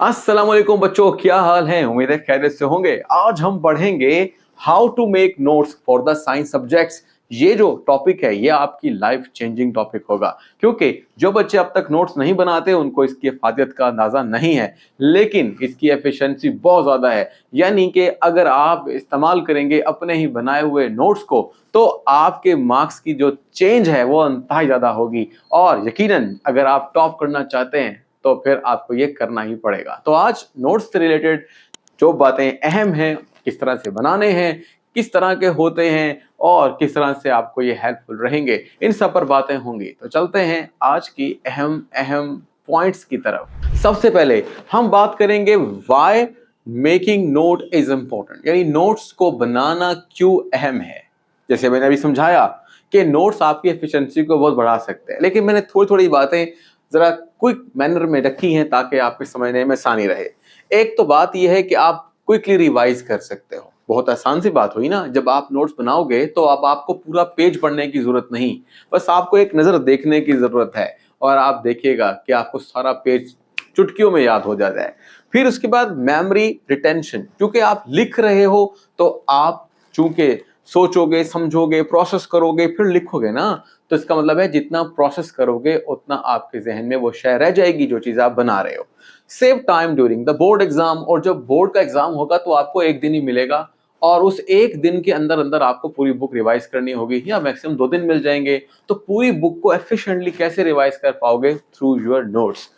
अस्सलाम वालेकुम बच्चों, क्या हाल है। उम्मीद है खैरियत से होंगे। आज हम पढ़ेंगे how to make notes for the science subjects. ये जो टॉपिक है ये आपकी लाइफ चेंजिंग टॉपिक होगा, क्योंकि जो बच्चे अब तक नोट्स नहीं बनाते उनको इसकी अफादियत का अंदाजा नहीं है, लेकिन इसकी एफिशिएंसी बहुत ज्यादा है। यानी कि अगर आप इस्तेमाल करेंगे अपने ही बनाए हुए नोट्स को तो आपके मार्क्स की जो चेंज है वो इंतहाई ज्यादा होगी। और यकीनन अगर आप टॉप करना चाहते हैं तो फिर आपको ये करना ही पड़ेगा। तो आज नोट्स से रिलेटेड जो बातें अहम हैं, किस तरह से बनाने हैं, किस तरह के होते हैं और किस तरह से आपको ये हेल्पफुल रहेंगे, इन सब पर बातें होंगी। तो चलते हैं आज की अहम अहम पॉइंट्स की तरफ। सबसे पहले हम बात करेंगे why making note is important, यानी नोट्स को बनाना क्यों अहम है। जैसे मैंने अभी समझाया कि नोट्स आपकी एफिशिएंसी को बहुत बढ़ा सकते हैं, लेकिन मैंने थोड़ी थोड़ी बातें जरा क्विक मैनर में रखी हैं ताकि आपके समझने में आसानी रहे। एक तो बात यह है कि आप क्विकली रिवाइज कर सकते हो। बहुत आसान सी बात हुई ना। जब आप नोट्स बनाओगे तो अब आपको पूरा पेज पढ़ने की जरूरत नहीं, बस आपको एक नजर देखने की जरूरत है और आप देखिएगा कि आपको सारा पेज चुटकियों में याद हो जाता है। फिर उसके बाद मेमोरी रिटेंशन, क्योंकि आप लिख रहे हो तो आप चूंकि सोचोगे, समझोगे, प्रोसेस करोगे, फिर लिखोगे ना, तो इसका मतलब है जितना प्रोसेस करोगे उतना आपके जहन में वो शय रह जाएगी जो चीज आप बना रहे हो। Save time during the board exam, और जब बोर्ड का एग्जाम होगा तो आपको एक दिन ही मिलेगा और उस एक दिन के अंदर अंदर आपको पूरी बुक रिवाइज करनी होगी, या मैक्सिमम 2 दिन मिल जाएंगे। तो पूरी बुक को एफिशिएंटली कैसे रिवाइज कर पाओगे? Through your notes.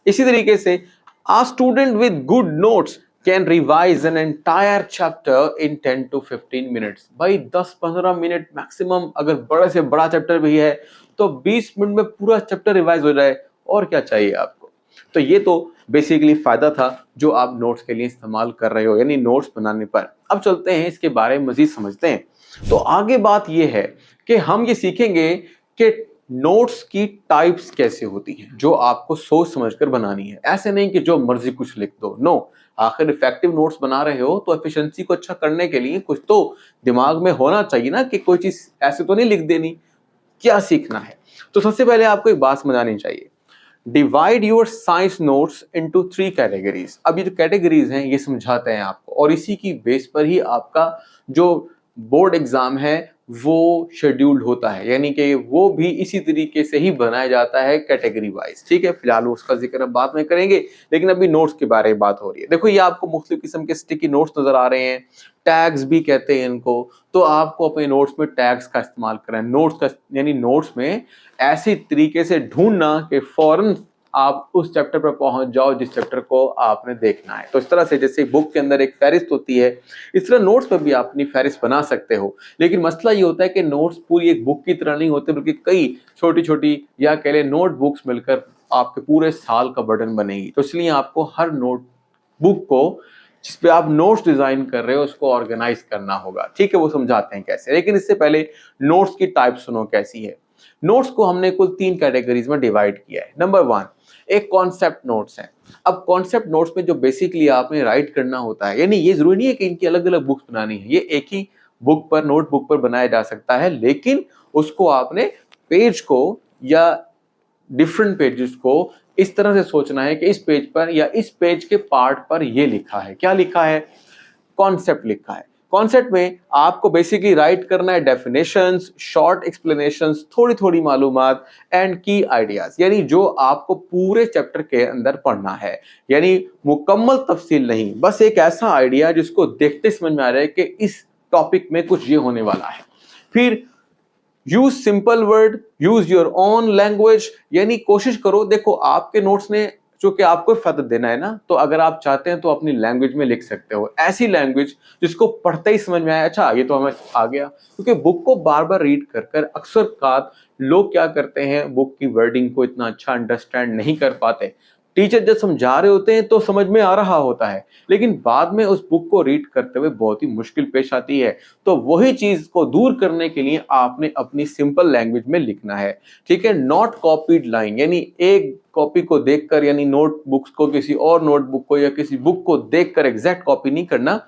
इसी तरीके से a student with good notes can revise an entire chapter in 10 to 15 minutes। भाई 10-15 मिनट मैक्सिमम, अगर बड़े से बड़ा चैप्टर भी है तो 20 मिनट में पूरा चैप्टर रिवाइज हो जाए, और क्या चाहिए आपको। तो ये तो बेसिकली फायदा था जो आप नोट्स के लिए इस्तेमाल कर रहे हो, यानी नोट्स बनाने पर। अब चलते हैं इसके बारे में मजीद समझते हैं। तो आगे बात ये है कि हम ये सीखेंगे कि नोट्स की टाइप्स कैसे होती हैं जो आपको सोच समझकर बनानी है। ऐसे नहीं कि जो मर्जी कुछ लिख दो, नो। आखिर इफेक्टिव नोट्स बना रहे हो तो एफिशिएंसी को अच्छा करने के लिए कुछ तो दिमाग में होना चाहिए ना, कि कोई चीज ऐसे तो नहीं लिख देनी। क्या सीखना है? तो सबसे पहले आपको एक बात समझानी चाहिए। Divide your science notes into 3 categories. अब ये जो कैटेगरीज हैं ये समझाते हैं आपको, और इसी की बेस पर ही आपका जो बोर्ड एग्जाम है वो शेड्यूल्ड होता है, यानी कि वो भी इसी तरीके से ही बनाया जाता है कैटेगरी वाइज। ठीक है, फिलहाल उसका जिक्र अब बाद में करेंगे, लेकिन अभी नोट्स के बारे में बात हो रही है। देखो ये आपको मुख्तलिफ किस्म के स्टिकी नोट्स नजर आ रहे हैं, टैग्स भी कहते हैं इनको। तो आपको अपने नोट्स में टैग्स का इस्तेमाल करना है। नोट्स का यानी नोट्स में ऐसी तरीके से ढूंढना कि फौरन आप उस चैप्टर पर पहुंच जाओ जिस चैप्टर को आपने देखना है। तो इस तरह से जैसे बुक के अंदर एक फहरिस्त होती है, इस तरह नोट्स पर भी आप अपनी फहरिस्त बना सकते हो। लेकिन मसला ये होता है कि नोट्स पूरी एक बुक की तरह नहीं होते, बल्कि कई छोटी छोटी या कह लें नोटबुक्स मिलकर आपके पूरे साल का बर्डन बनेगी। तो इसलिए आपको हर नोट बुक को जिस पे आप नोट्स डिजाइन कर रहे हो उसको ऑर्गेनाइज करना होगा। ठीक है, वो समझाते हैं कैसे, लेकिन इससे पहले नोट्स की टाइप सुनो कैसी है। नोट्स को हमने कुल 3 कैटेगरीज में डिवाइड किया है। नंबर 1 एक कॉन्सेप्ट नोट्स है। अब कॉन्सेप्ट नोट्स में जो बेसिकली आपने राइट करना होता है, यानी ये जरूरी नहीं है कि इनकी अलग अलग बुक्स बनानी है, ये एक ही बुक पर, नोटबुक पर बनाया जा सकता है, लेकिन उसको आपने पेज को या डिफरेंट पेजेस को इस तरह से सोचना है कि इस पेज पर या इस पेज के पार्ट पर ये लिखा है। क्या लिखा है? कॉन्सेप्ट लिखा है। कॉन्सेप्ट में आपको बेसिकली राइट करना है डेफिनेशंस, शॉर्ट एक्सप्लेनेशंस, थोड़ी थोड़ी मालूमात एंड की आइडियाज, यानी जो आपको पूरे चैप्टर के अंदर पढ़ना है। यानी मुकम्मल तफसील नहीं, बस एक ऐसा आइडिया जिसको देखते समझ में आ रहा है कि इस टॉपिक में कुछ ये होने वाला है। फिर use simple word, use your own language, यानी कोशिश करो, देखो आपके नोट्स ने चूंकि आपको फायदा देना है ना, तो अगर आप चाहते हैं तो अपनी लैंग्वेज में लिख सकते हो, ऐसी लैंग्वेज जिसको पढ़ते ही समझ में आए, अच्छा ये तो हमें आ गया। क्योंकि बुक को बार बार रीड कर कर अक्सर का लोग क्या करते हैं, बुक की वर्डिंग को इतना अच्छा अंडरस्टैंड नहीं कर पाते। टीचर जब समझा रहे होते हैं तो समझ में आ रहा होता है, लेकिन बाद में उस बुक को रीड करते हुए बहुत ही मुश्किल पेश आती है। तो वही चीज को दूर करने के लिए आपने अपनी सिंपल लैंग्वेज में लिखना है। ठीक है, नॉट कॉपीड लाइन, यानी एक कॉपी को देखकर, यानी नोटबुक्स को किसी और नोटबुक को या किसी बुक को देखकर एग्जैक्ट कॉपी नहीं करना,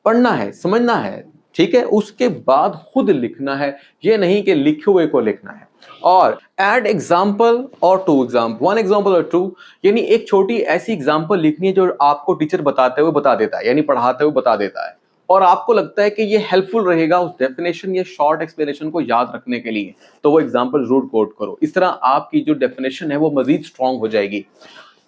पढ़ना है, समझना है। ठीक है, उसके बाद खुद लिखना है, ये नहीं कि लिखे हुए को लिखना है। और एड एग्जाम्पल और टू एग्जाम्पल, वन एग्जाम्पल और टू, यानी एक छोटी ऐसी एग्जाम्पल लिखनी है जो आपको टीचर बताते हुए बता देता है, यानी पढ़ाते हुए बता देता है, और आपको लगता है कि ये हेल्पफुल रहेगा उस डेफिनेशन या शॉर्ट एक्सप्लेनेशन को याद रखने के लिए, तो वो एग्जाम्पल जरूर कोट करो। इस तरह आपकी जो डेफिनेशन है वो मजीद स्ट्रांग हो जाएगी।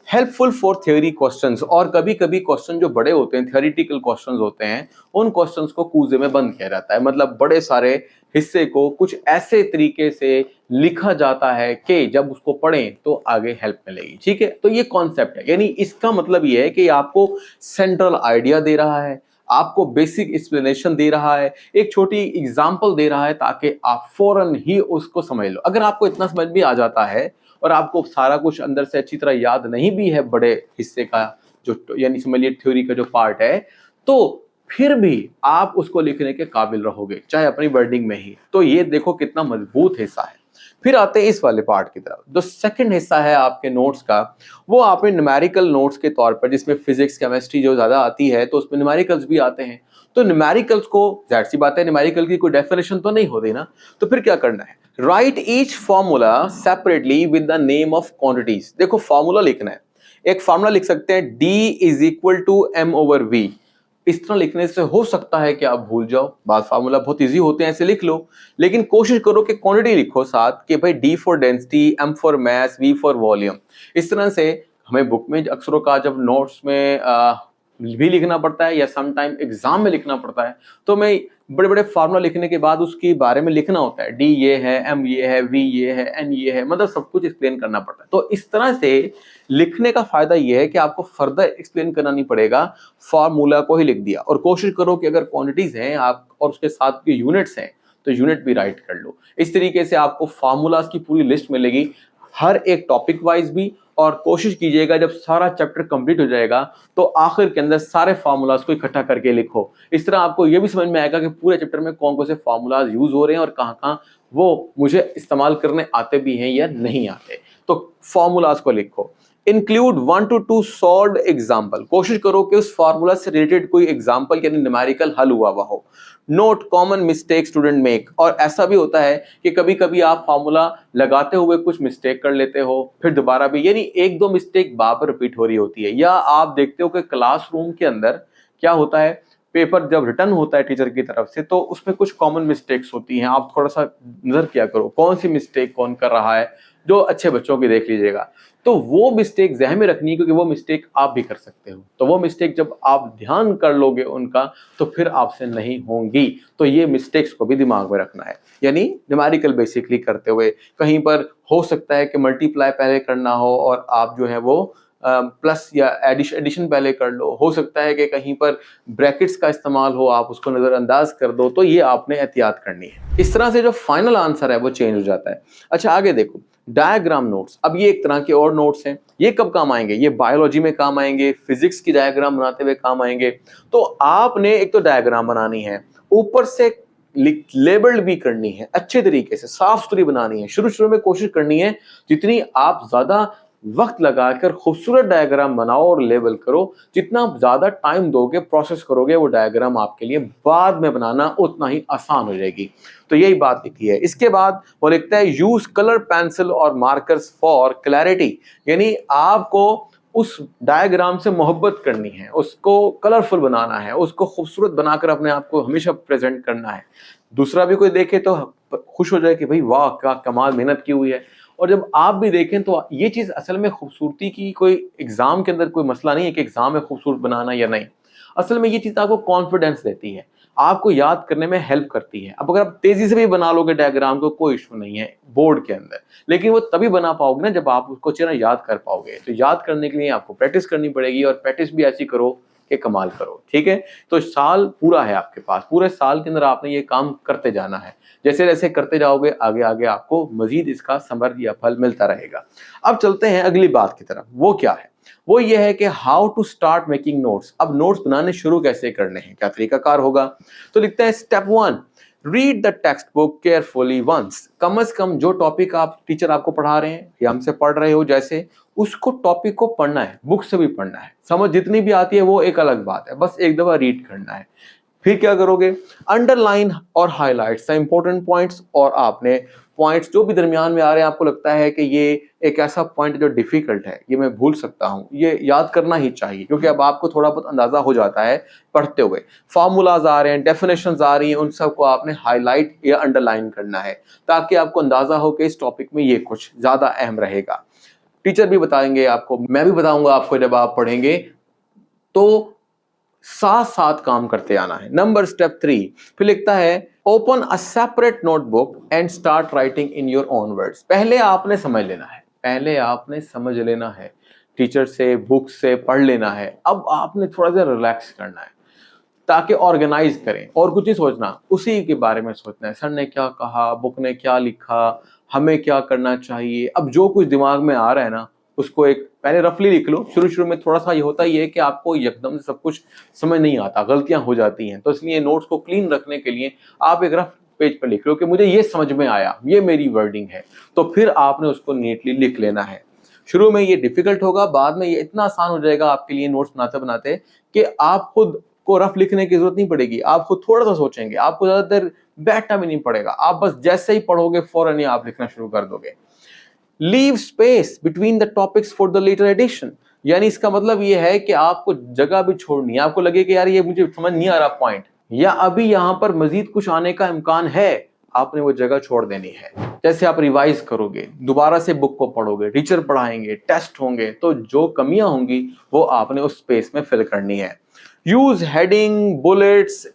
हेल्पफुल फॉर थ्योरी क्वेश्चंस, और कभी कभी क्वेश्चन जो बड़े होते हैं, थ्योरेटिकल क्वेश्चंस होते हैं, उन क्वेश्चंस को कूजे में बंद किया जाता है, मतलब बड़े सारे हिस्से को कुछ ऐसे तरीके से लिखा जाता है कि जब उसको पढ़ें तो आगे हेल्प मिलेगी। ठीक है, तो ये कॉन्सेप्ट है, यानी इसका मतलब ये है कि आपको सेंट्रल आइडिया दे रहा है, आपको बेसिक एक्सप्लेनेशन दे रहा है, एक छोटी एग्जांपल दे रहा है, ताकि आप फौरन ही उसको समझ लो। अगर आपको इतना समझ भी आ जाता है और आपको सारा कुछ अंदर से अच्छी तरह याद नहीं भी है बड़े हिस्से का, जो यानी समझिए थ्योरी का जो पार्ट है, तो फिर भी आप उसको लिखने के काबिल रहोगे, चाहे अपनी वर्डिंग में ही। तो ये देखो कितना मजबूत हिस्सा है। फिर आते हैं इस वाले पार्ट की तरफ। जो सेकंड हिस्सा है आपके नोट्स का, वो आपने न्यूमेरिकल नोट्स के तौर पर, जिसमें फिजिक्स केमिस्ट्री जो ज्यादा आती है तो उसमें न्यूमेरिकल्स भी आते हैं। तो न्यूमेरिकल्स को, जाहिर सी बात है, न्यूमेरिकल की कोई डेफिनेशन तो नहीं होती ना, तो फिर क्या करना है, right each formula separately with the name of quantities. देखो फॉर्मूला लिखना है, एक फॉर्मूला लिख सकते हैं D is equal to M/V। इस तरह लिखने से हो सकता है कि आप भूल जाओ, बाद फार्मूला बहुत इजी होते हैं, ऐसे लिख लो, लेकिन कोशिश करो कि क्वांटिटी लिखो साथ, कि भाई D for density, M for mass, V for volume. इस तरह से हमें बुक में अक्षरों का जब नोट्स में भी लिखना पड़ता है या सम टाइम एग्जाम में लिखना पड़ता है, तो मैं बड़े बड़े फार्मूला लिखने के बाद उसके बारे में लिखना होता है, डी ये है, एम ये है, वी ये है, एन ये है, मतलब सब कुछ एक्सप्लेन करना पड़ता है। तो इस तरह से लिखने का फायदा ये है कि आपको फर्दर एक्सप्लेन करना नहीं पड़ेगा, फार्मूला को ही लिख दिया। और कोशिश करो कि अगर क्वांटिटीज हैं आप और उसके साथ के यूनिट्स हैं तो यूनिट भी राइट कर लो। इस तरीके से आपको फार्मूलाज की पूरी लिस्ट मिलेगी, हर एक टॉपिक वाइज भी। और कोशिश कीजिएगा जब सारा चैप्टर कंप्लीट हो जाएगा तो आखिर के अंदर सारे फार्मूलाज को इकट्ठा करके लिखो। इस तरह आपको यह भी समझ में आएगा कि पूरे चैप्टर में कौन कौन से फार्मूलाज यूज हो रहे हैं और कहाँ कहाँ वो मुझे इस्तेमाल करने आते भी हैं या नहीं आते। तो फार्मूलाज को लिखो। इंक्लूड 1 to 2 सॉल्व एग्जाम्पल, कोशिश करो कि उस फार्मूला से रिलेटेड कोई एग्जाम्पल यानी न्यूमेरिकल हल हुआ हो। Note common mistake student make, और ऐसा भी होता है कि कभी कभी आप फार्मूला लगाते हुए कुछ मिस्टेक कर लेते हो, फिर दोबारा भी, यानी एक दो मिस्टेक बार बार रिपीट हो रही होती है। या आप देखते हो कि क्लासरूम के अंदर क्या होता है, पेपर जब रिटर्न होता है टीचर की तरफ से तो उसमें कुछ कॉमन मिस्टेक्स होती हैं, आप थोड़ा सा नजर किया करो कौन सी मिस्टेक कौन कर रहा है, जो अच्छे बच्चों की देख लीजिएगा। तो वो मिस्टेक ज़हन में रखनी है, क्योंकि वो मिस्टेक आप भी कर सकते हो। तो वो मिस्टेक जब आप ध्यान कर लोगे उनका तो फिर आपसे नहीं होंगी। तो ये मिस्टेक्स को भी दिमाग में रखना है, यानी न्यूमेरिकल बेसिकली करते हुए कहीं पर हो सकता है कि मल्टीप्लाई पहले करना हो और आप जो है वो प्लस या एडिशन पहले कर लो, हो सकता है कि कहीं पर ब्रैकेट्स का इस्तेमाल हो, आप उसको नज़रअंदाज कर दो, तो ये आपने एहतियात करनी है। इस तरह से जो फाइनल आंसर है वो चेंज हो जाता है। अच्छा आगे देखो, डायग्राम नोट्स। अब ये एक तरह के और नोट्स हैं, ये कब काम आएंगे, ये बायोलॉजी में काम आएंगे, फिजिक्स की डायग्राम बनाते हुए काम आएंगे। तो आपने एक तो डायग्राम बनानी है, ऊपर से लेबल्ड भी करनी है, अच्छे तरीके से साफ सुथरी बनानी है। शुरू शुरू में कोशिश करनी है जितनी आप ज्यादा वक्त लगाकर खूबसूरत डायग्राम बनाओ और लेबल करो, जितना ज्यादा टाइम दोगे प्रोसेस करोगे वो डायग्राम आपके लिए बाद में बनाना उतना ही आसान हो जाएगी। तो यही बात लिखी है। इसके बाद वो लिखता है यूज कलर पेंसिल और मार्कर्स फॉर क्लैरिटी, यानी आपको उस डायग्राम से मोहब्बत करनी है, उसको कलरफुल बनाना है, उसको खूबसूरत बनाकर अपने आप को हमेशा प्रेजेंट करना है। दूसरा भी कोई देखे तो खुश हो जाए कि भाई वाह क्या कमाल मेहनत की हुई है। और जब आप भी देखें तो ये चीज असल में खूबसूरती की कोई एग्जाम के अंदर कोई मसला नहीं है कि एग्जाम में खूबसूरत बनाना या नहीं। असल में ये चीज आपको कॉन्फिडेंस देती है, आपको याद करने में हेल्प करती है। अब अगर आप तेजी से भी बना लोगे डायग्राम को कोई इशू नहीं है बोर्ड के अंदर, लेकिन वो तभी बना पाओगे ना जब आप उसको अच्छे याद कर पाओगे। तो याद करने के लिए आपको प्रैक्टिस करनी पड़ेगी, और प्रैक्टिस भी ऐसी करो कि कमाल करो। ठीक है, तो साल पूरा है आपके पास, पूरे साल के अंदर आपने ये काम करते जाना है। जैसे जैसे करते जाओगे आगे आगे आपको मजीद इसका समर या फल मिलता रहेगा। अब चलते हैं अगली बात की तरफ। वो क्या है, वो ये है कि how to start making notes. अब नोट्स बनाने शुरू कैसे करने हैं, क्या तरीकाकार होगा। तो लिखते हैं step 1, read the textbook carefully once. कम से कम जो टॉपिक आप टीचर आपको पढ़ा रहे हैं या हमसे पढ़ रहे हो जैसे, उसको टॉपिक को पढ़ना है, बुक से भी पढ़ना है। समझ जितनी भी आती है वो एक अलग बात है, बस एक दफा रीड करना है। फिर क्या करोगे, अंडरलाइन और हाईलाइट्स द इंपॉर्टेंट पॉइंट्स, और आपने पॉइंट्स जो भी दरमियान में आ रहे हैं, आपको लगता है कि ये एक ऐसा पॉइंट जो डिफिकल्ट है, ये मैं भूल सकता हूँ, ये याद करना ही चाहिए, क्योंकि अब आपको थोड़ा बहुत अंदाजा हो जाता है पढ़ते हुए। फार्मूलाज आ रहे हैं, डेफिनेशंस आ रही हैं, उन सबको आपने हाईलाइट या अंडरलाइन करना है, ताकि आपको अंदाजा हो कि इस टॉपिक में ये कुछ ज्यादा अहम रहेगा। टीचर भी बताएंगे आपको, मैं भी बताऊंगा आपको जब आप पढ़ेंगे, तो साथ साथ काम करते आना है। नंबर स्टेप 3 फिर लिखता है open a separate notebook and start writing in your own words. पहले आपने समझ लेना है, पहले आपने समझ लेना है, टीचर से बुक से पढ़ लेना है। अब आपने थोड़ा सा रिलैक्स करना है, ताकि ऑर्गेनाइज करें और कुछ नहीं सोचना, उसी के बारे में सोचना है। सर ने क्या कहा, बुक ने क्या लिखा, हमें क्या करना चाहिए। अब जो कुछ दिमाग में आ रहा है ना, उसको एक पहले रफली लिख लो। शुरू शुरू में थोड़ा सा ये होता ही है कि आपको एकदम से सब कुछ समझ नहीं आता, गलतियां हो जाती हैं, तो इसलिए नोट्स को क्लीन रखने के लिए आप एक रफ पेज पर लिख लो कि मुझे ये समझ में आया, ये मेरी वर्डिंग है, तो फिर आपने उसको नीटली लिख लेना है। शुरू में ये डिफिकल्ट होगा, बाद में ये इतना आसान हो जाएगा आपके लिए नोट्स बनाते बनाते कि आप खुद को रफ लिखने की जरूरत नहीं पड़ेगी। आप खुद थोड़ा सा सोचेंगे, आपको ज्यादा देर बैठना भी नहीं पड़ेगा, आप बस जैसे ही पढ़ोगे फौरन ही आप लिखना शुरू कर दोगे। Leave space between the topics for the later addition, यानी इसका मतलब ये है कि आपको जगह भी छोड़नी है। आपको लगे कि यार ये मुझे समझ नहीं आ रहा पॉइंट, या अभी यहां पर मजीद कुछ आने का इम्कान है, आपने वो जगह छोड़ देनी है। जैसे आप रिवाइज करोगे, दोबारा से बुक को पढ़ोगे, टीचर पढ़ाएंगे, टेस्ट होंगे, तो जो कमियां होंगी वो आपने उस स्पेस में फिल करनी है। यूज हेडिंग, बुलेट्स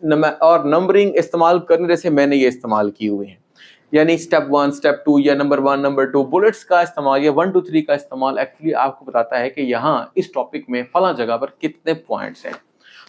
और नंबरिंग इस्तेमाल करने, जैसे मैंने ये इस्तेमाल किए हुए हैं, यानी स्टेप 1, स्टेप 2 या नंबर 1, नंबर 2, बुलेट्स का इस्तेमाल या 1 2 3 का इस्तेमाल एक्चुअली आपको बताता है कि यहाँ इस टॉपिक में फला जगह पर कितने पॉइंट्स हैं।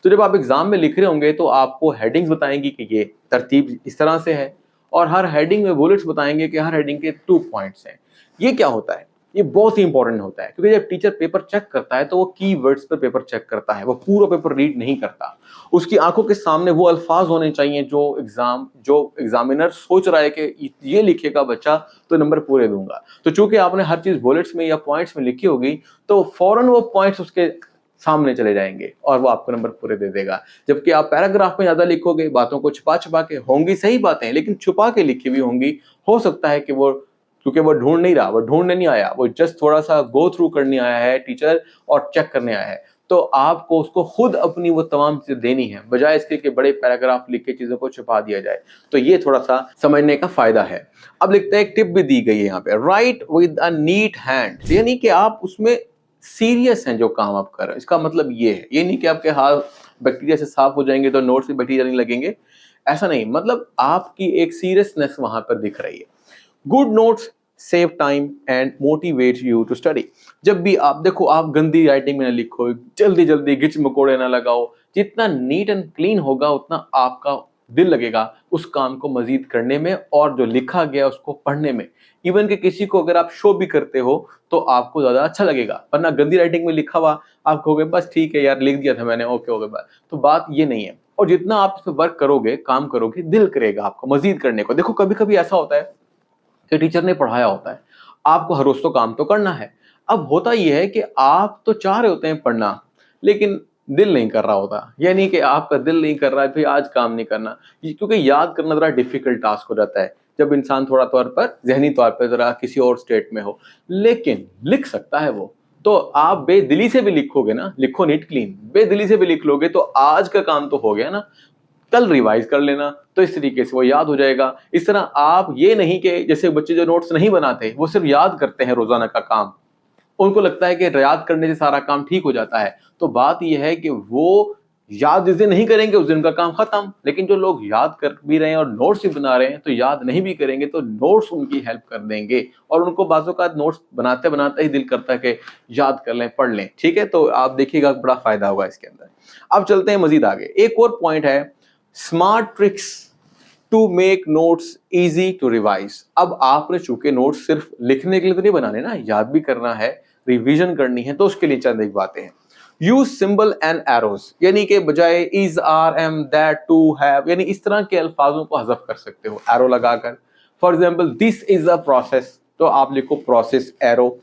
तो जब आप एग्जाम में लिख रहे होंगे तो आपको हेडिंग्स बताएंगी कि ये तरतीब इस तरह से है, और हर हेडिंग में बुलेट्स बताएंगे कि हर हेडिंग के 2 पॉइंट्स हैं। ये क्या होता है, ये बहुत ही इंपॉर्टेंट होता है, क्योंकि जब टीचर पेपर चेक करता है तो वो कीवर्ड्स पर पेपर चेक करता है, वो पूरा पेपर रीड नहीं करता। उसकी आंखों के सामने वो अल्फाज होने चाहिए जो एग्जामिनर सोच रहा है कि ये लिखेगा बच्चा तो नंबर पूरे दूंगा। तो चूंकि आपने हर चीज बुलेट्स में या पॉइंट्स में लिखी होगी, तो फौरन वो पॉइंट्स उसके सामने चले जाएंगे और वो आपको नंबर पूरे दे देगा। जबकि आप पैराग्राफ में ज्यादा लिखोगे, बातों को छुपा छुपा के, होंगी सही बातें लेकिन छुपा के लिखी हुई होंगी, हो सकता है कि वो, क्योंकि वो ढूंढ नहीं रहा, वो ढूंढने नहीं आया, वो जस्ट थोड़ा सा गो थ्रू करने आया है टीचर और चेक करने आया है, तो आपको उसको खुद अपनी वो तमाम चीजें देनी है, बजाय इसके कि बड़े पैराग्राफ लिख के चीजों को छुपा दिया जाए। तो ये थोड़ा सा समझने का फायदा है। अब लिखते हैं, एक टिप भी दी गई है यहाँ पे, write with a neat hand, यानी कि आप उसमें सीरियस हैं जो काम आप कर रहे हैं। इसका मतलब ये है, ये नहीं कि आपके हाथ बैक्टीरिया से साफ हो जाएंगे तो नोट्स में बैक्टीरिया नहीं लगेंगे, ऐसा नहीं, मतलब आपकी एक सीरियसनेस वहां पर दिख रही है। Good notes save time and motivate you to study. जब भी आप देखो, आप गंदी राइटिंग में ना लिखो, जल्दी जल्दी गिच मकोड़े ना लगाओ, जितना नीट एंड क्लीन होगा उतना आपका दिल लगेगा उस काम को मजीद करने में और जो लिखा गया उसको पढ़ने में। इवन कि किसी को अगर आप शो भी करते हो तो आपको ज्यादा अच्छा लगेगा, वरना गंदी राइटिंग में लिखा हुआ आप कहोगे बस ठीक है यार लिख दिया था मैंने, ओके हो गया बात। तो बात ये नहीं है। और जितना आप इस पर वर्क करोगे, काम करोगे, दिल करेगा आपको मजीद करने को। देखो कभी कभी ऐसा होता है कि टीचर ने पढ़ाया होता है, आपको हर रोज तो काम तो करना है। अब होता यह है कि आप तो चाह रहे होते हैं पढ़ना, लेकिन दिल नहीं कर रहा होता, यानी कि आपका दिल नहीं कर रहा है भाई आज काम नहीं करना, क्योंकि याद करना जरा डिफिकल्ट टास्क हो जाता है जब इंसान थोड़ा तौर पर, जहनी तौर पर जरा किसी और स्टेट में हो। लेकिन लिख सकता है वो, तो आप बेदिली से भी लिखोगे ना, लिखो नीट क्लीन, बेदिली से भी लिख लोगे तो आज का काम तो हो गया ना, कल रिवाइज कर लेना, तो इस तरीके से वो याद हो जाएगा। इस तरह आप ये नहीं कि जैसे बच्चे जो नोट्स नहीं बनाते, वो सिर्फ याद करते हैं रोजाना का काम, उनको लगता है कि याद करने से सारा काम ठीक हो जाता है। तो बात यह है कि वो याद जिस दिन नहीं करेंगे उस दिन का काम खत्म। लेकिन जो लोग याद कर भी रहे हैं और नोट्स भी बना रहे हैं, तो याद नहीं भी करेंगे तो नोट्स उनकी हेल्प कर देंगे, और उनको बाजों का नोट्स बनाते बनाते ही दिल करता है कि याद कर लें, पढ़ लें। ठीक है, तो आप देखिएगा बड़ा फायदा होगा इसके अंदर। अब चलते हैं मजीद आगे। एक और पॉइंट है, smart tricks to make notes easy to revise. अब आपने चूंकि नोट्स सिर्फ लिखने के लिए तो नहीं बनाने ना, याद भी करना है, रिवीजन करनी है, तो उसके लिए चंद एक बातें हैं। यूज सिंबल एंड एरोज, यानी कि बजाय is, are, am, that, to, have, यानी इस तरह के अल्फाजों को हज़फ कर सकते हो एरो लगाकर। For example this is a process, तो आप लिखो प्रोसेस एरो।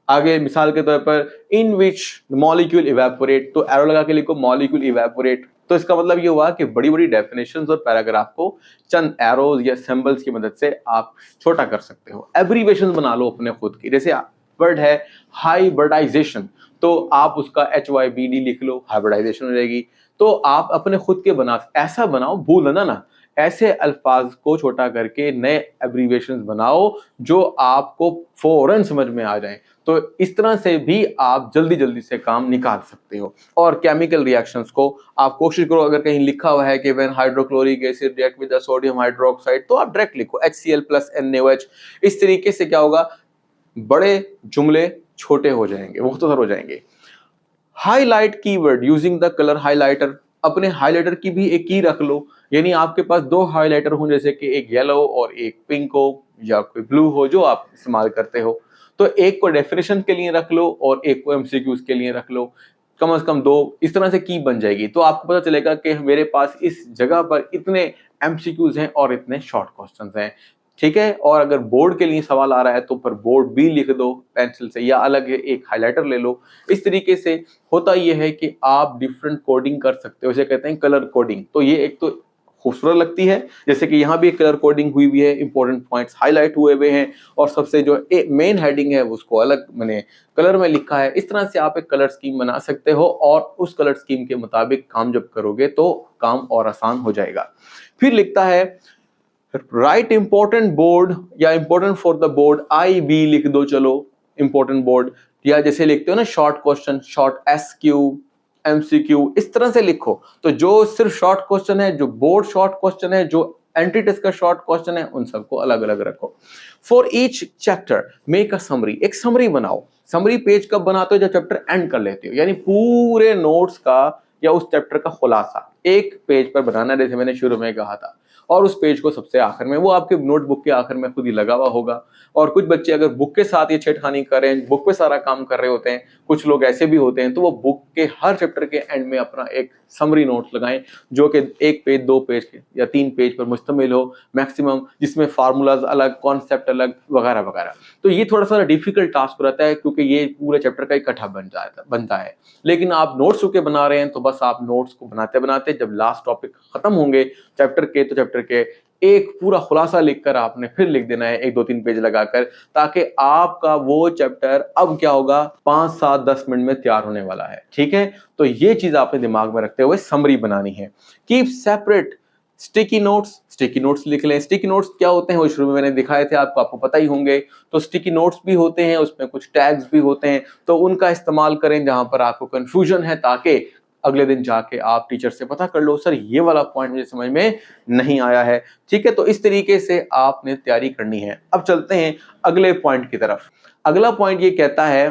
आगे मिसाल के तौर पर इन विच मॉलिक्यूल इवेपोरेट, तो एरो लगा के लिखो मॉलिक्यूल इवेपोरेट। तो इसका मतलब ये हुआ कि बड़ी बड़ी डेफिनेशंस और पैराग्राफ को चंद एरोज या सिंबल्स की मदद से आप छोटा कर सकते हो। एब्रीवेशन बना लो अपने खुद की, जैसे वर्ड है हाइब्रिडाइजेशन, तो आप उसका HYBD लिख लो, हाइब्रिडाइजेशन हो जाएगी। तो आप अपने खुद के बना, ऐसा बनाओ, भूलना ना, ऐसे अल्फाज को छोटा करके नए एब्रीवेशंस बनाओ जो आपको फौरन समझ में आ जाए। तो इस तरह से भी आप जल्दी जल्दी से काम निकाल सकते हो। और केमिकल रिएक्शंस को आप कोशिश करो, अगर कहीं लिखा हुआ है कि when hydrochloric acid react with the sodium hydroxide, तो आप डायरेक्ट लिखो HCl+NaOH। इस तरीके से क्या होगा, बड़े जुमले छोटे हो जाएंगे, मुख्तसर हो जाएंगे। Highlight keyword using the colour highlighter, अपने हाइलाइटर की भी एक की रख लो, यानी आपके पास दो हाइलाइटर हो, जैसे कि एक येलो और एक पिंक हो या कोई ब्लू हो जो आप इस्तेमाल करते हो। तो एक को डेफिनेशन के लिए रख लो और एक को एमसीक्यूज के लिए रख लो, कम से कम दो, इस तरह से की बन जाएगी। तो आपको पता चलेगा कि मेरे पास इस जगह पर इतने एमसीक्यूज हैं और इतने शॉर्ट क्वेश्चंस हैं, ठीक है। और अगर बोर्ड के लिए सवाल आ रहा है तो पर बोर्ड भी लिख दो पेंसिल से, या अलग एक हाइलाइटर ले लो। इस तरीके से होता यह है कि आप डिफरेंट कोडिंग कर सकते हो, इसे कहते हैं कलर कोडिंग। तो ये एक तो खूबसूरत लगती है, जैसे कि यहाँ भी एक कलर कोडिंग हुई हुई है, इंपॉर्टेंट पॉइंट्स हाईलाइट हुए हुए हैं, और सबसे जो मेन हेडिंग है उसको अलग मैंने कलर में लिखा है। इस तरह से आप एक कलर स्कीम बना सकते हो, और उस कलर स्कीम के मुताबिक काम जब करोगे तो काम और आसान हो जाएगा। फिर लिखता है राइट इंपॉर्टेंट बोर्ड या important for the board, IB लिख दो, चलो इंपॉर्टेंट बोर्ड। या जैसे लिखते हो ना short question, short SQ, MCQ, इस तरह से लिखो। तो जो सिर्फ शॉर्ट क्वेश्चन है, जो बोर्ड शॉर्ट क्वेश्चन है, जो एंट्री टेस्ट का शॉर्ट क्वेश्चन है, उन सबको अलग अलग रखो। For each chapter make a summary, एक समरी बनाओ। समरी पेज कब बनाते हो, जब चैप्टर एंड कर लेते हो, यानी पूरे नोट्स का या उस चैप्टर का खुलासा एक पेज पर बनाना, जैसे मैंने शुरू में कहा था। और उस पेज को सबसे आखिर में, वो आपके नोटबुक के आखिर में खुद ही लगा हुआ होगा। और कुछ बच्चे अगर बुक के साथ ये छेड़खानी कर रहे हैं, बुक पे सारा काम कर रहे होते हैं, कुछ लोग ऐसे भी होते हैं, तो वो बुक के हर चैप्टर के एंड में अपना एक समरी नोट्स लगाएं, जो कि 1 पेज 2 पेज या 3 पेज पर मुश्तमिल हो मैक्सिमम, जिसमें फार्मूलाज अलग, कॉन्सेप्ट अलग, वगैरह वगैरह। तो ये थोड़ा सा डिफिकल्ट टास्क रहता है, क्योंकि ये पूरे चैप्टर का इकट्ठा बनता है। लेकिन आप नोट्स के बना रहे हैं, तो बस आप नोट्स को बनाते बनाते जब लास्ट टॉपिक खत्म होंगे चैप्टर के, तो चैप्टर के एक पूरा खुलासा लिखकर आपने फिर लिख देना है 1 2 3 पेज लगाकर, ताकि आपका वो चैप्टर अब क्या होगा 5 7 10 मिनट में तैयार होने वाला है, ठीक है। तो ये चीज आपने दिमाग में रखते हुए समरी बनानी है। कीप सेपरेट स्टिकी नोट्स लिख लें। स्टिकी नोट्स क्या होते हैं वो शुरू में मैंने दिखाए थे आपको, आपको पता ही होंगे। तो स्टिकी नोट्स भी होते हैं, उसमें कुछ टैग्स भी होते हैं, तो उनका इस्तेमाल करें जहां पर आपको कंफ्यूजन है, ताकि अगले दिन जाके आप टीचर से पता कर लो, सर ये वाला पॉइंट मुझे समझ में नहीं आया है, ठीक है। तो इस तरीके से आपने तैयारी करनी है। अब चलते हैं अगले पॉइंट की तरफ। अगला पॉइंट ये कहता है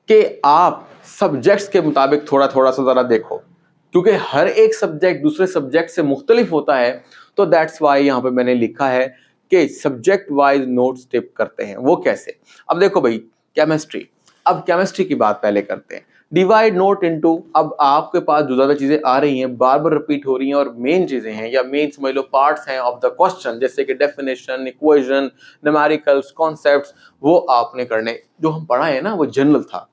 कि आप सब्जेक्ट्स के मुताबिक थोड़ा थोड़ा सा जरा देखो, क्योंकि हर एक सब्जेक्ट दूसरे सब्जेक्ट से मुख्तलिफ होता है। तो दैट्स वाई यहां पे मैंने लिखा है कि सब्जेक्ट वाइज नोट्स टिप करते हैं। वो कैसे, अब देखो भाई, केमिस्ट्री, अब केमिस्ट्री की बात पहले करते हैं। डिवाइड नोट इनटू, अब आपके पास जो ज्यादा चीजें आ रही हैं, बार बार रिपीट हो रही हैं, और मेन चीजें हैं या मेन समझ लो पार्ट्स हैं ऑफ द क्वेश्चन, जैसे कि डेफिनेशन, इक्वेशन, न्यूमेरिकल्स, कॉन्सेप्ट्स, वो आपने करने। जो हम पढ़ा है ना वो जनरल था,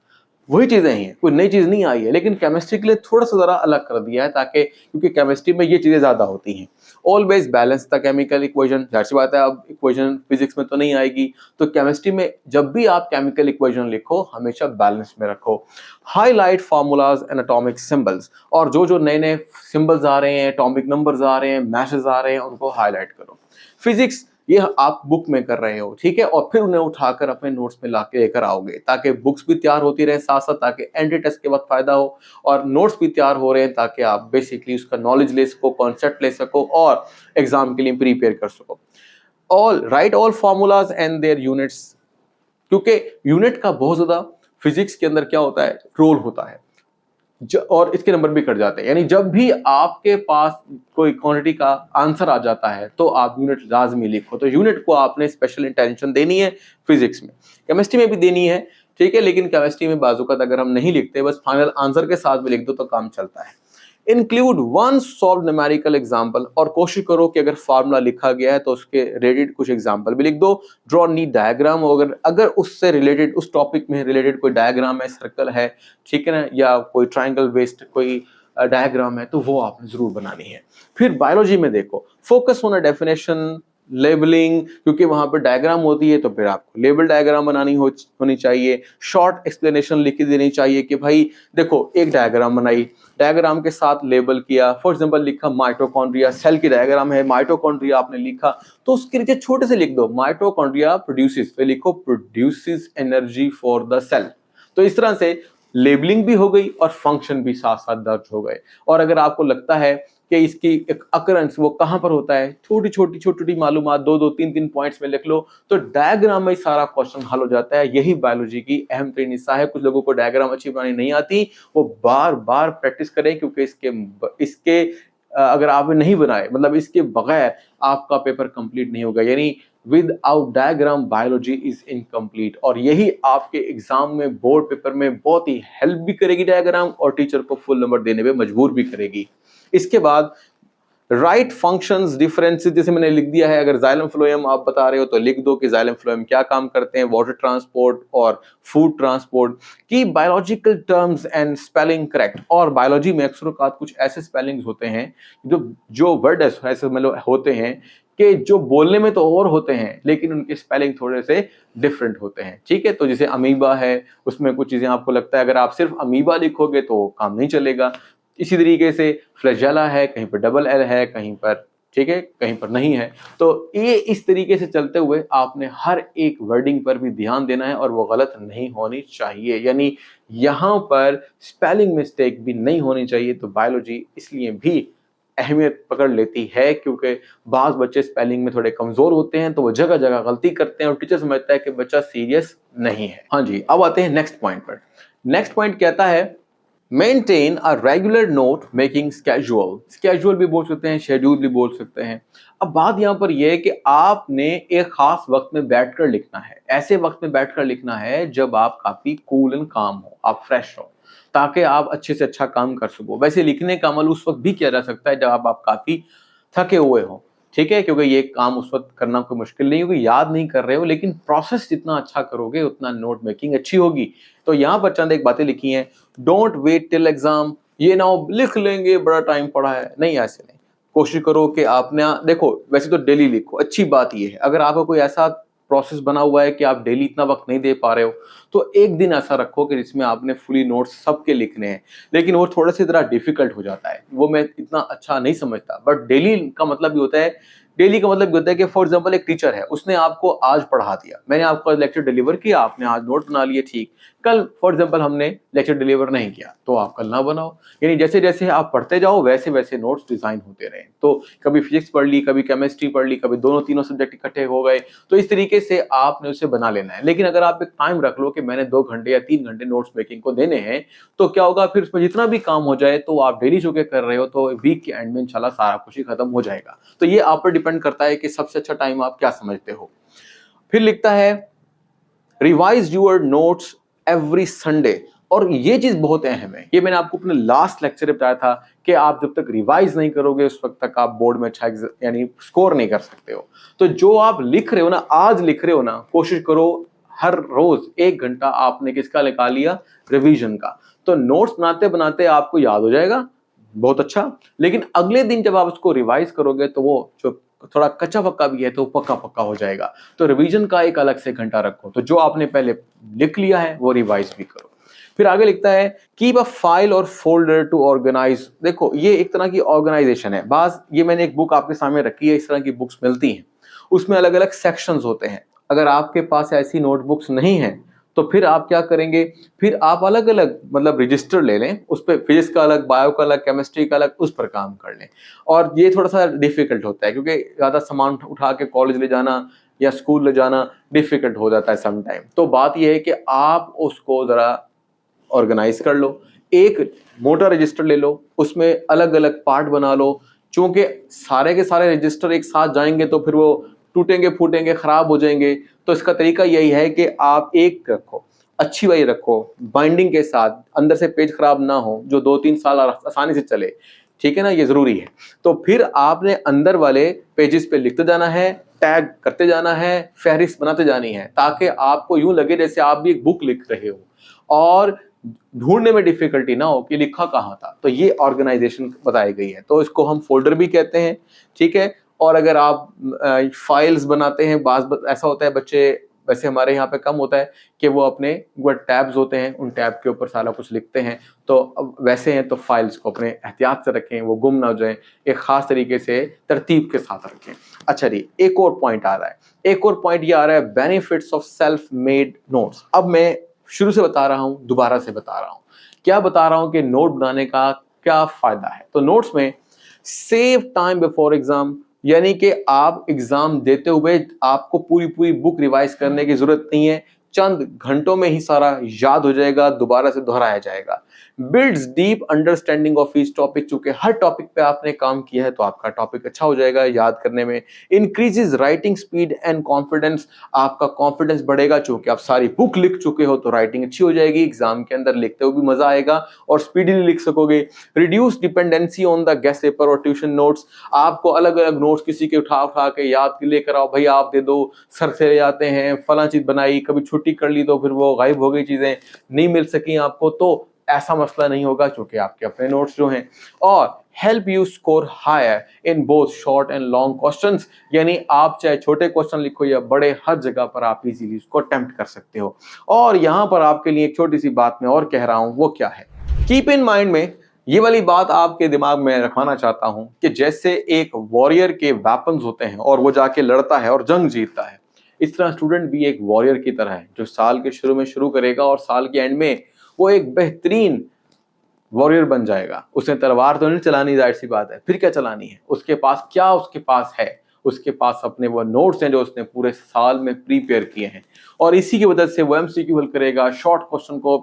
वही चीजें हैं, कोई नई चीज नहीं आई है, लेकिन केमिस्ट्री के लिए थोड़ा सा जरा अलग कर दिया है, ताकि क्योंकि केमिस्ट्री में ये चीजें ज्यादा होती हैं। Always balance the chemical equation, जाहिर सी बात है, अब इक्वेशन फिजिक्स में तो नहीं आएगी, तो केमिस्ट्री में जब भी आप केमिकल इक्वेशन लिखो हमेशा बैलेंस में रखो। Highlight formulas and atomic symbols, और जो जो नए नए सिंबल्स आ रहे हैं, एटॉमिक नंबर्स आ रहे हैं, मैसेज आ रहे हैं, उनको हाईलाइट करो। फिजिक्स ये आप बुक में कर रहे हो, ठीक है, और फिर उन्हें उठाकर अपने नोट्स में लाके लेकर आओगे, ताकि बुक्स भी तैयार होती रहे साथ साथ, ताकि एंट्री टेस्ट के वक्त फायदा हो, और नोट्स भी तैयार हो रहे हैं ताकि आप बेसिकली उसका नॉलेज ले सको, कॉन्सेप्ट ले सको, और एग्जाम के लिए प्रिपेयर कर सको। All right all formulas and their units, क्योंकि यूनिट का बहुत ज्यादा फिजिक्स के अंदर क्या होता है, रोल होता है, और इसके नंबर भी कट जाते हैं। यानी जब भी आपके पास कोई क्वांटिटी का आंसर आ जाता है तो आप यूनिट लाजमी लिखो। तो यूनिट को आपने स्पेशल अटेंशन देनी है फिजिक्स में, केमिस्ट्री में भी देनी है, ठीक है, लेकिन केमिस्ट्री में बाजूकात अगर हम नहीं लिखते, बस फाइनल आंसर के साथ भी लिख दो तो काम चलता है। Include one solve numerical example, और कोशिश करो कि अगर फार्मूला लिखा गया है तो उसके रिलेटेड कुछ एग्जाम्पल भी लिख दो। ड्रॉ नीट डायग्राम, अगर उससे रिलेटेड, उस टॉपिक में रिलेटेड कोई डायग्राम है, सर्कल है, ठीक है ना, या कोई ट्राइंगल बेस्ड कोई डायग्राम है, तो वो आपने जरूर बनानी है। फिर बायोलॉजी में देखो, focus on a definition, labelling, क्योंकि वहां पर डायग्राम होती है तो फिर आपको लेबल डायग्राम बनानी होनी चाहिए। शॉर्ट एक्सप्लेनेशन लिख देनी चाहिए कि भाई देखो, एक डायग्राम बनाई, डायग्राम के साथ लेबल किया, फॉर एग्जांपल लिखा माइटोकॉन्ड्रिया, सेल की डायग्राम है, माइटोकॉन्ड्रिया आपने लिखा, तो उसके नीचे छोटे से लिख दो माइटोकॉन्ड्रिया प्रोड्यूसेस, तो लिखो produces energy for the cell. तो इस तरह से लेबलिंग भी हो गई और फंक्शन भी साथ साथ दर्ज हो गए। और अगर आपको लगता है कि इसकी एक अकरेंस वो कहां पर होता है, छोटी छोटी मालूमात दो दो तीन तीन पॉइंट्स में लिख लो, तो डायग्राम में सारा क्वेश्चन हल हो जाता है। यही बायोलॉजी की अहम तरीन हिस्सा है। कुछ लोगों को डायग्राम अच्छी बनानी नहीं आती, वो बार बार प्रैक्टिस करें, क्योंकि इसके अगर आपने नहीं बनाए, मतलब इसके बगैर आपका पेपर कंप्लीट नहीं होगा। यानी without diagram biology is incomplete. और यही आपके एग्जाम में, बोर्ड पेपर में बहुत ही हेल्प भी करेगी डायग्राम, और टीचर को फुल नंबर देने में मजबूर भी करेगी। इसके बाद राइट फंक्शंस डिफरेंसेस, जैसे मैंने लिख दिया है, अगर जाइलम फ्लोएम आप बता रहे हो तो लिख दो कि जाइलम फ्लोएम क्या काम करते हैं, वाटर ट्रांसपोर्ट और फूड ट्रांसपोर्ट की biological terms and spelling correct. और बायोलॉजी में अक्सर कुछ ऐसे स्पेलिंग्स होते हैं जो वर्ड ऐसे मतलब होते हैं कि जो बोलने में तो और होते हैं, लेकिन उनके स्पेलिंग थोड़े से डिफरेंट होते हैं, ठीक है। तो जैसे अमीबा है, उसमें कुछ चीजें आपको लगता है अगर आप सिर्फ अमीबा लिखोगे तो काम नहीं चलेगा। इसी तरीके से फ्लैजेला है, कहीं पर डबल एल है, कहीं पर, ठीक है, कहीं पर नहीं है। तो ये इस तरीके से चलते हुए आपने हर एक वर्डिंग पर भी ध्यान देना है, और वो गलत नहीं होनी चाहिए। यानी यहाँ पर स्पेलिंग मिस्टेक भी नहीं होनी चाहिए। तो बायोलॉजी इसलिए भी अहमियत पकड़ लेती है, क्योंकि बाज बच्चे स्पेलिंग में थोड़े कमजोर होते हैं, तो वो जगह जगह गलती करते हैं और टीचर समझता है कि बच्चा सीरियस नहीं है। हाँ जी, अब आते हैं नेक्स्ट पॉइंट पर। नेक्स्ट पॉइंट कहता है maintain a regular note making schedule. Schedule भी बोल सकते हैं, शेड्यूल भी बोल सकते हैं। अब बात यहाँ पर यह है कि आपने एक खास वक्त में बैठकर लिखना है। ऐसे वक्त में बैठकर लिखना है जब आप काफी कूल एंड काम हो, आप फ्रेश हो, ताकि आप अच्छे से अच्छा काम कर सको। वैसे लिखने का अमल उस वक्त भी किया जा सकता है जब आप काफी थके हुए हो, ठीक है, क्योंकि ये काम उस वक्त करना कोई मुश्किल नहीं होगी, याद नहीं कर रहे हो, लेकिन प्रोसेस जितना अच्छा करोगे उतना नोट मेकिंग अच्छी होगी। तो यहाँ पर चंद एक बातें लिखी हैं। डोंट वेट टिल एग्जाम, ये ना हो लिख लेंगे बड़ा टाइम पड़ा है, नहीं, ऐसे नहीं। कोशिश करो कि आपने, देखो वैसे तो डेली लिखो, अच्छी बात ये है। अगर आपका कोई ऐसा प्रोसेस बना हुआ है कि आप डेली इतना वक्त नहीं दे पा रहे हो, तो एक दिन ऐसा रखो कि जिसमें आपने फुली नोट्स सबके लिखने हैं। लेकिन वो थोड़ा सी तरह डिफिकल्ट हो जाता है, वो मैं इतना अच्छा नहीं समझता। बट डेली का मतलब भी होता है, डेली का मतलब ये होता है कि फॉर एग्जांपल एक टीचर है, उसने आपको आज पढ़ा दिया, मैंने आपको लेक्चर डिलीवर किया, आपने आज नोट बना लिए, ठीक। कल फॉर एग्जांपल हमने लेक्चर डिलीवर नहीं किया, तो आप कल ना बनाओ। यानी जैसे जैसे आप पढ़ते जाओ वैसे वैसे नोट्स डिजाइन होते रहे। तो कभी फिजिक्स पढ़ ली, कभी केमिस्ट्री पढ़ ली, कभी दोनों तीनों सब्जेक्ट इकट्ठे हो गए, तो इस तरीके से आपने उसे बना लेना है। लेकिन अगर आप एक टाइम रख लो कि मैंने 2 घंटे या 3 घंटे नोट्स मेकिंग को देने हैं, तो क्या होगा, फिर उसमें जितना भी काम हो जाए, तो आप डेली जो के कर रहे हो, तो वीक के एंड में इंशाल्लाह सारा कुछ ही खत्म हो जाएगा। तो ये आप पर डिपेंड करता है कि सबसे अच्छा टाइम आप क्या समझते हो। फिर लिखता है revise your notes every Sunday. और ये चीज बहुत अहम है, ये मैंने आपको अपने लास्ट लेक्चर में बताया था कि आप जब तक रिवाइज नहीं करोगे उस वक्त तक आप बोर्ड में अच्छा यानी स्कोर नहीं कर सकते हो। तो जो आप लिख रहे हो ना, आज लिख रहे हो ना, कोशिश करो हर रोज 1 घंटा आपने किसका निकाल लिया, रिवीजन का। तो नोट्स बनाते बनाते आपको याद हो जाएगा, बहुत अच्छा। लेकिन अगले दिन जब आप उसको रिवाइज करोगे तो वो जो थोड़ा कच्चा पक्का भी है तो पक्का पक्का हो जाएगा। तो रिवीजन का एक अलग से घंटा रखो, तो जो आपने पहले लिख लिया है वो रिवाइज भी करो। फिर आगे लिखता है कीप अ फाइल और फोल्डर टू ऑर्गेनाइज। देखो ये एक तरह की ऑर्गेनाइजेशन है। बास ये मैंने एक बुक आपके सामने रखी है, इस तरह की बुक्स मिलती हैं, उसमें अलग अलग सेक्शंस होते हैं। अगर आपके पास ऐसी नोटबुक्स नहीं है तो फिर आप क्या करेंगे, फिर आप अलग अलग मतलब रजिस्टर ले लें, उस पर फिजिक्स का अलग, बायो का अलग, केमिस्ट्री का अलग, उस पर काम कर लें। और ये थोड़ा सा डिफिकल्ट होता है क्योंकि ज़्यादा सामान उठा के कॉलेज ले जाना या स्कूल ले जाना डिफिकल्ट हो जाता है सम टाइम। तो बात यह है कि आप उसको ज़रा ऑर्गेनाइज कर लो, एक मोटा रजिस्टर ले लो, उसमें अलग अलग पार्ट बना लो। चूंकि सारे के सारे रजिस्टर एक साथ जाएंगे तो फिर वो टूटेंगे, फूटेंगे, खराब हो जाएंगे। तो इसका तरीका यही है कि आप एक रखो, अच्छी वाली रखो, बाइंडिंग के साथ, अंदर से पेज खराब ना हो, जो 2-3 साल आसानी से चले, ठीक है ना, ये जरूरी है। तो फिर आपने अंदर वाले पेजेस पे लिखते जाना है, टैग करते जाना है, फहरिस्त बनाते जानी है, ताकि आपको यूं लगे जैसे आप भी एक बुक लिख रहे हो और ढूंढने में डिफिकल्टी ना हो कि लिखा कहाँ था। तो ये ऑर्गेनाइजेशन बताई गई है, तो इसको हम फोल्डर भी कहते हैं, ठीक है। और अगर आप फाइल्स बनाते हैं, ऐसा होता है बच्चे, वैसे हमारे यहाँ पे कम होता है कि वो अपने वो टैब्स होते हैं, उन टैब के ऊपर सारा कुछ लिखते हैं। तो अब वैसे हैं तो फाइल्स को अपने एहतियात से रखें, वो गुम ना हो जाए, एक खास तरीके से तरतीब के साथ रखें। अच्छा जी, एक और पॉइंट आ रहा है, एक और पॉइंट ये आ रहा है, benefits of self made notes. अब मैं शुरू से बता रहा हूं, दोबारा से बता रहा हूं, क्या बता रहा हूं कि नोट बनाने का क्या फायदा है। तो नोट्स में सेव टाइम बिफोर एग्जाम, यानी कि आप एग्जाम देते हुए आपको पूरी पूरी बुक रिवाइज करने की जरूरत नहीं है, चंद घंटों में ही सारा याद हो जाएगा, दोबारा से दोहराया जाएगा। Builds deep understanding of each topic, चूंकि हर टॉपिक पे आपने काम किया है तो आपका टॉपिक अच्छा हो जाएगा याद करने में। Increases writing speed and confidence, आपका कॉन्फिडेंस बढ़ेगा, चूंकि आप सारी बुक लिख चुके हो तो राइटिंग अच्छी हो जाएगी, एग्जाम के अंदर लिखते हुए भी मजा आएगा और स्पीडीली लिख सकोगे। Reduce dependency on the guest paper और ट्यूशन नोट्स, आपको अलग अलग नोट्स किसी के उठा उठा के याद लेकर आओ, भाई आप दे दो, सर से ले जाते हैं, फला चीज बनाई, कभी छुट्टी कर ली तो फिर वो गायब हो गई, चीजें नहीं मिल सकी आपको, तो ऐसा मसला नहीं होगा क्योंकि आपके अपने नोट्स जो हैं। और help you score higher in both short and long questions, यानी आप चाहे छोटे क्वेश्चन लिखो या बड़े, हर जगह पर आप इजीली उसको अटेम्प्ट कर सकते हो। और यहां पर आपके लिए एक छोटी सी बात मैं और कह रहा हूं, वो क्या है, कीप इन माइंड में ये वाली बात आपके दिमाग में रखवाना चाहता हूं कि जैसे एक वॉरियर के वेपन्स होते हैं और वो जाके लड़ता है और जंग जीतता है, इस तरह स्टूडेंट भी एक वॉरियर की तरह है, जो साल के शुरू में शुरू करेगा और साल के एंड में वो एक बेहतरीन वॉरियर बन जाएगा। उसने तलवार तो नहीं चलानी, जाहिर सी बात है, फिर क्या चलानी है, उसके पास क्या, उसके पास है, उसके पास अपने वो नोट्स हैं जो उसने पूरे साल में प्रीपेयर किए हैं, और इसी की वजह से वो एमसीक्यू हल करेगा, शॉर्ट क्वेश्चन को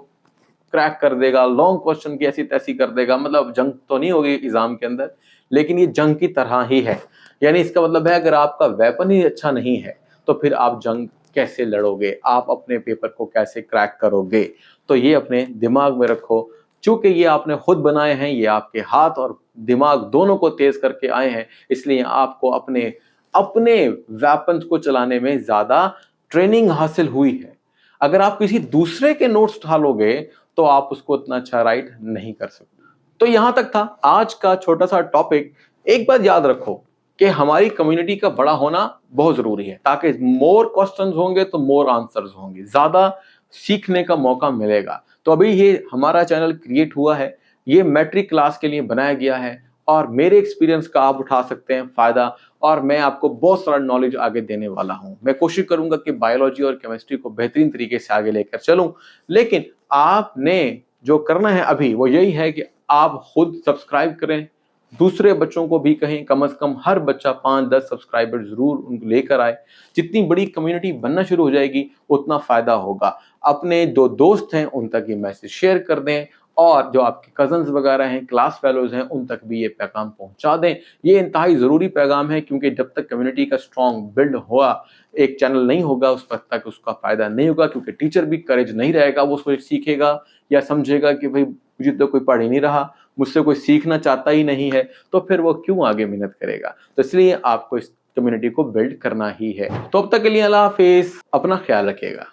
क्रैक कर देगा, लॉन्ग क्वेश्चन की ऐसी तैसी कर देगा। मतलब जंग तो नहीं होगी एग्जाम के अंदर, लेकिन ये जंग की तरह ही है। यानी इसका मतलब है अगर आपका वेपन ही अच्छा नहीं है तो फिर आप जंग कैसे लड़ोगे, आप अपने पेपर को कैसे क्रैक करोगे। तो ये अपने दिमाग में रखो, चूंकि ये आपने खुद बनाए हैं, ये आपके हाथ और दिमाग दोनों को तेज करके आए हैं, इसलिए आपको अपने अपने वेपन्स को चलाने में ज्यादा ट्रेनिंग हासिल हुई है। अगर आप किसी दूसरे के नोट्स उठा लोगे तो आप उसको इतना अच्छा राइट नहीं कर सकते। तो यहां तक था आज का छोटा सा टॉपिक। एक बात याद रखो कि हमारी कम्युनिटी का बड़ा होना बहुत जरूरी है, ताकि मोर क्वेश्चंस होंगे तो मोर आंसर्स होंगे, ज्यादा सीखने का मौका मिलेगा। तो अभी ये हमारा चैनल क्रिएट हुआ है, ये मैट्रिक क्लास के लिए बनाया गया है और मेरे एक्सपीरियंस का आप उठा सकते हैं फायदा, और मैं आपको बहुत सारा नॉलेज आगे देने वाला हूं। मैं कोशिश करूंगा कि बायोलॉजी और केमिस्ट्री को बेहतरीन तरीके से आगे लेकर चलूं, लेकिन आपने जो करना है अभी वो यही है कि आप खुद सब्सक्राइब करें, दूसरे बच्चों को भी कहें, कम से कम हर बच्चा 5-10 सब्सक्राइबर जरूर उनको लेकर आए। जितनी बड़ी कम्युनिटी बनना शुरू हो जाएगी उतना फायदा होगा। अपने जो दोस्त हैं उन तक ये मैसेज शेयर कर दें, और जो आपके कजन्स वगैरह हैं, क्लास फेलोज हैं, उन तक भी ये पैगाम पहुंचा दें। ये इंतहाई ज़रूरी पैगाम है, क्योंकि जब तक कम्युनिटी का स्ट्रॉन्ग बिल्ड हुआ, एक चैनल नहीं होगा उस वक्त तक उसका फ़ायदा नहीं होगा, क्योंकि टीचर भी करेज नहीं रहेगा, वो उसको सीखेगा या समझेगा कि भाई मुझे तो कोई पढ़ ही नहीं रहा, मुझसे कोई सीखना चाहता ही नहीं है, तो फिर वो क्यों आगे मेहनत करेगा। तो इसलिए आपको इस कम्युनिटी को बिल्ड करना ही है। तो अब तक के लिए अल्लाह हाफिज़, अपना ख्याल रखिएगा।